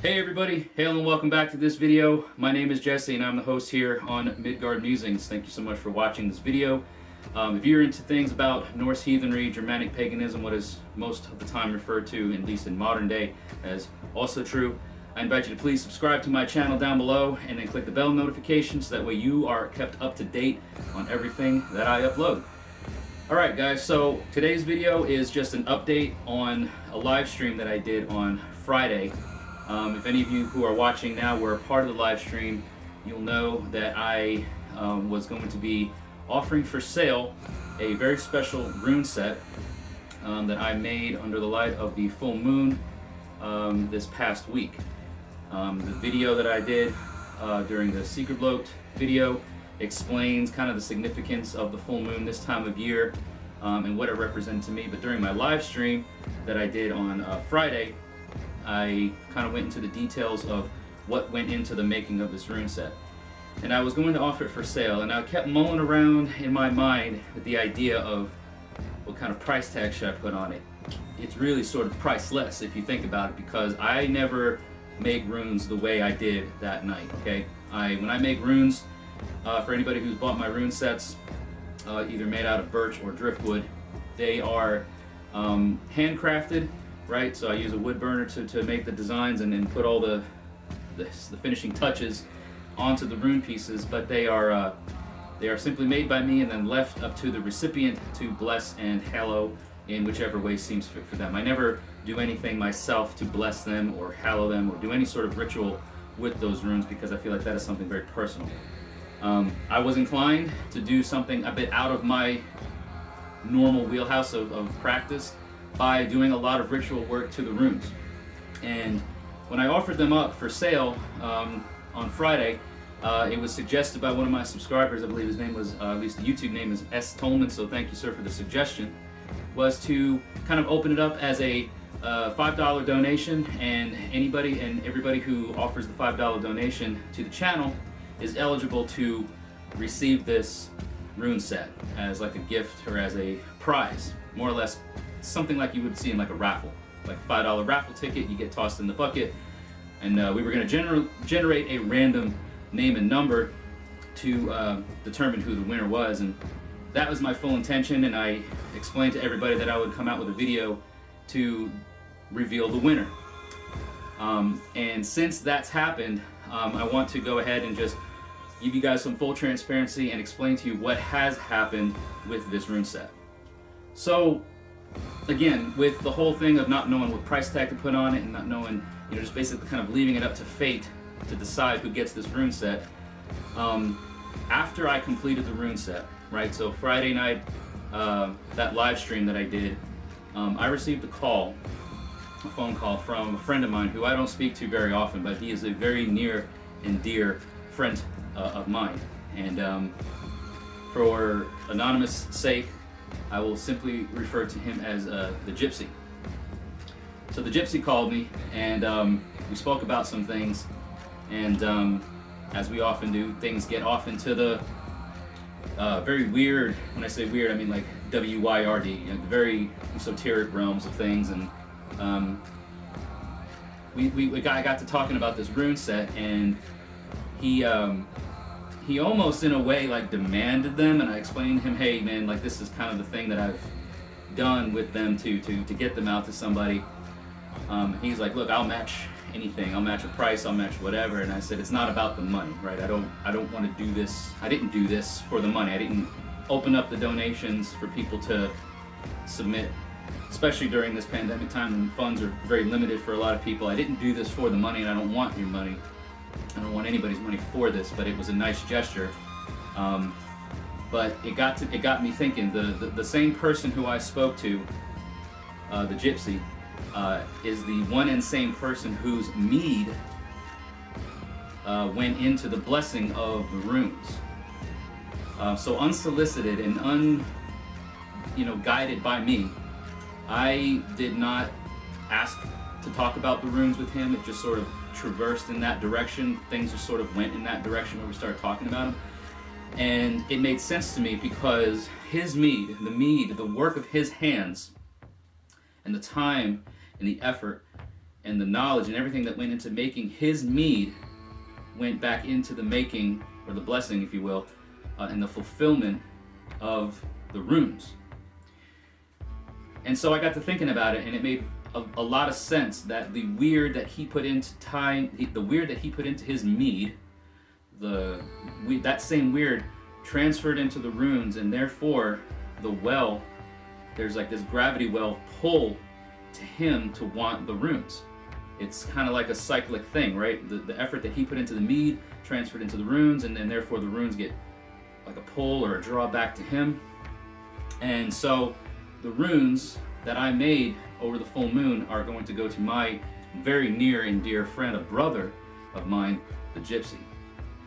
Hey everybody, hail and welcome back to this video. My name is Jesse and I'm the host here on Midgard Musings. Thank you so much for watching this video. If you're into things about Norse heathenry, Germanic paganism, what is most of the time referred to, at least in modern day, as also true, I invite you to please subscribe to my channel down below and then click the bell notification so that way you are kept up to date on everything that I upload. Alright guys, so today's video is just an update on a live stream that I did on Friday. If any of you who are watching now were a part of the live stream, you'll know that I was going to be offering for sale a very special rune set that I made under the light of the full moon this past week. The video that I did during the Secret Bloat video explains kind of the significance of the full moon this time of year and what it represented to me. But during my live stream that I did on Friday, I kind of went into the details of what went into the making of this rune set. And I was going to offer it for sale, and I kept mulling around in my mind with the idea of what kind of price tag should I put on it. It's really sort of priceless if you think about it, because I never make runes the way I did that night, okay? When I make runes, for anybody who's bought my rune sets, either made out of birch or driftwood, they are handcrafted. Right, so I use a wood burner to make the designs and then put all the finishing touches onto the rune pieces. But they are simply made by me and then left up to the recipient to bless and hallow in whichever way seems fit for them. I never do anything myself to bless them or hallow them or do any sort of ritual with those runes, because I feel like that is something very personal. I was inclined to do something a bit out of my normal wheelhouse of practice by doing a lot of ritual work to the runes. And when I offered them up for sale on Friday, it was suggested by one of my subscribers, I believe his name was, at least the YouTube name is S. Tolman, so thank you sir for the suggestion, was to kind of open it up as a $5 donation, and anybody and everybody who offers the $5 donation to the channel is eligible to receive this rune set as like a gift or as a prize, more or less. Something like you would see in like a raffle, like a $5 raffle ticket. You get tossed in the bucket, and we were going to generate a random name and number to determine who the winner was, and that was my full intention. And I explained to everybody that I would come out with a video to reveal the winner. And since that's happened, I want to go ahead and just give you guys some full transparency and explain to you what has happened with this rune set. So again, with the whole thing of not knowing what price tag to put on it and not knowing, just basically kind of leaving it up to fate to decide who gets this rune set, after I completed the rune set, right, so Friday night, that live stream that I did, I received a phone call from a friend of mine who I don't speak to very often, but he is a very near and dear friend of mine. And for anonymous sake, I will simply refer to him as the Gypsy. So the Gypsy called me, and we spoke about some things, and as we often do, things get off into the very weird, when I say weird, I mean like W-Y-R-D, the very esoteric realms of things. And I got to talking about this rune set, and he almost in a way like demanded them, and I explained to him, hey man, like this is kind of the thing that I've done with them to get them out to somebody. He's like, look, I'll match anything, I'll match a price, I'll match whatever. And I said, it's not about the money, right? I don't want to do this. I didn't do this for the money. I didn't open up the donations for people to submit, especially during this pandemic time when funds are very limited for a lot of people. I didn't do this for the money, and I don't want your money. I don't want anybody's money for this, but it was a nice gesture. But it got me thinking. The same person who I spoke to, the Gypsy, is the one and same person whose mead went into the blessing of the runes. So unsolicited and guided by me, I did not ask to talk about the runes with him. It just sort of traversed in that direction. Things just sort of went in that direction when we started talking about them. And it made sense to me because his mead, the work of his hands, and the time and the effort and the knowledge and everything that went into making his mead went back into the making, or the blessing, if you will, and the fulfillment of the runes. And so I got to thinking about it, and it made a lot of sense that the weird that he put into his mead, that same weird transferred into the runes, and therefore the well, there's like this gravity well pull to him to want the runes. It's kind of like a cyclic thing, right? The effort that he put into the mead transferred into the runes, and then therefore the runes get like a pull or a draw back to him. And so the runes that I made over the full moon are going to go to my very near and dear friend, a brother of mine, the Gypsy.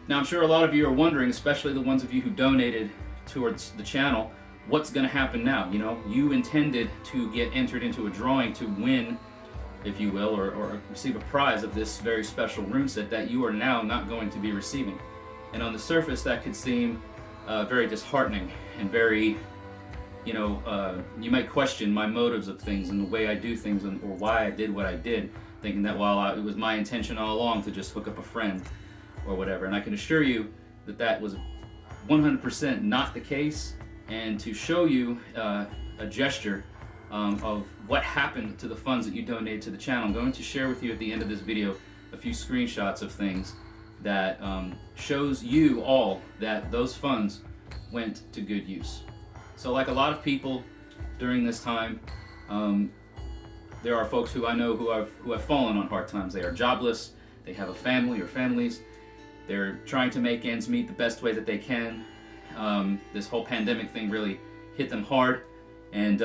Now I'm sure a lot of you are wondering, especially the ones of you who donated towards the channel, what's going to happen now? You know, you intended to get entered into a drawing to win, if you will, or receive a prize of this very special rune set that you are now not going to be receiving. And on the surface that could seem very disheartening and very, you know, you might question my motives of things and the way I do things, or why I did what I did, thinking that it was my intention all along to just hook up a friend or whatever. And I can assure you that that was 100% not the case. And to show you a gesture of what happened to the funds that you donated to the channel, I'm going to share with you at the end of this video a few screenshots of things that shows you all that those funds went to good use. So like a lot of people during this time, there are folks who I know who have fallen on hard times. They are jobless, they have a family or families, they're trying to make ends meet the best way that they can. This whole pandemic thing really hit them hard, and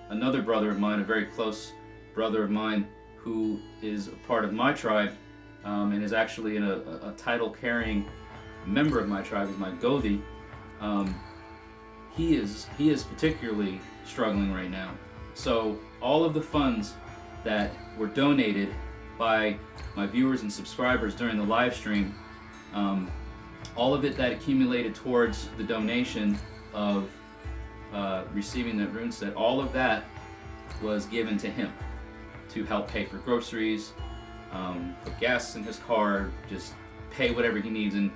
another brother of mine, a very close brother of mine, who is a part of my tribe and is actually a title-carrying member of my tribe, is my Gothi. He is particularly struggling right now. So all of the funds that were donated by my viewers and subscribers during the live stream, all of it that accumulated towards the donation of receiving that rune set, all of that was given to him to help pay for groceries, put gas in his car, just pay whatever he needs. And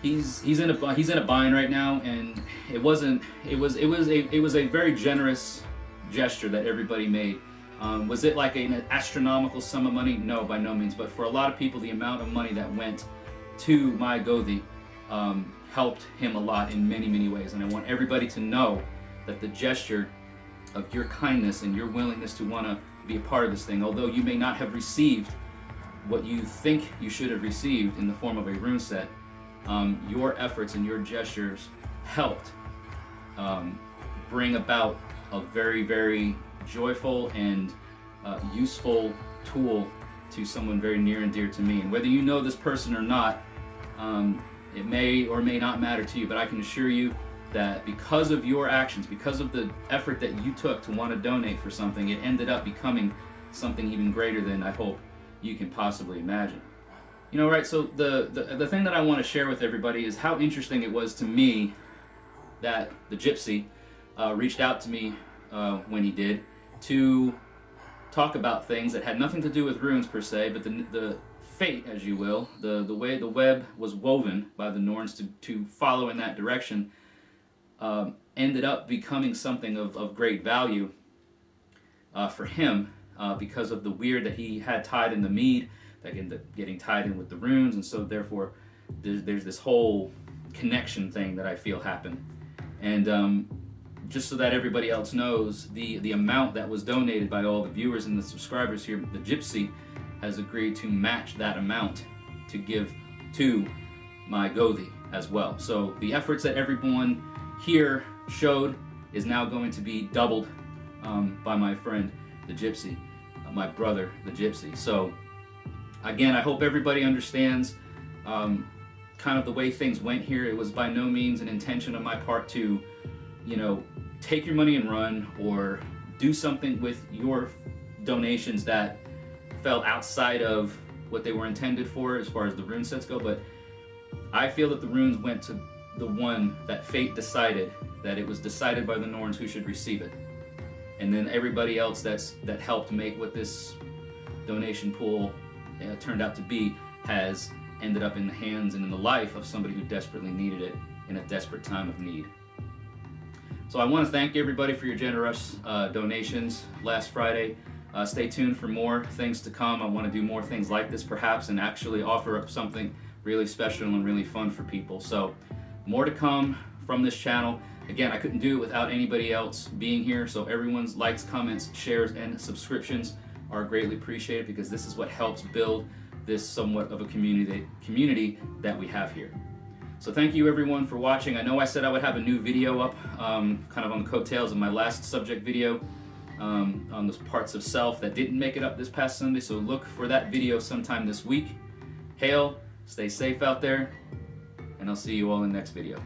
he's in a bind right now, and it was a very generous gesture that everybody made. Was it like an astronomical sum of money? No, by no means. But for a lot of people, the amount of money that went to my Gothi helped him a lot in many, many ways. And I want everybody to know that the gesture of your kindness and your willingness to want to be a part of this thing, although you may not have received what you think you should have received in the form of a rune set, your efforts and your gestures helped bring about a very, very joyful and useful tool to someone very near and dear to me. And whether you know this person or not, it may or may not matter to you, but I can assure you that because of your actions, because of the effort that you took to want to donate for something, it ended up becoming something even greater than I hope you can possibly imagine. You know, right, so the thing that I want to share with everybody is how interesting it was to me that the Gypsy reached out to me when he did, to talk about things that had nothing to do with runes per se, but the fate, as you will, the way the web was woven by the Norns to follow in that direction, ended up becoming something of great value for him because of the weird that he had tied in the mead that ended up getting tied in with the runes. And so therefore there's this whole connection thing that I feel happened. And just so that everybody else knows, the amount that was donated by all the viewers and the subscribers here, the Gypsy has agreed to match that amount to give to my Gothi as well. So the efforts that everyone here showed is now going to be doubled by my friend the Gypsy, my brother the Gypsy. So again, I hope everybody understands kind of the way things went here. It was by no means an intention on my part to, you know, take your money and run or do something with your donations that fell outside of what they were intended for as far as the rune sets go. But I feel that the runes went to the one that fate decided, that it was decided by the Norns who should receive it. And then everybody else that helped make what this donation pool turned out to be has ended up in the hands and in the life of somebody who desperately needed it in a desperate time of need. So I want to thank everybody for your generous donations last Friday. Stay tuned for more things to come. I want to do more things like this perhaps and actually offer up something really special and really fun for people. So more to come from this channel. Again, I couldn't do it without anybody else being here, so everyone's likes, comments, shares, and subscriptions are greatly appreciated because this is what helps build this somewhat of a community that we have here. So thank you everyone for watching. I know I said I would have a new video up kind of on the coattails of my last subject video on those parts of self that didn't make it up this past Sunday, so look for that video sometime this week. Hail, stay safe out there, and I'll see you all in the next video.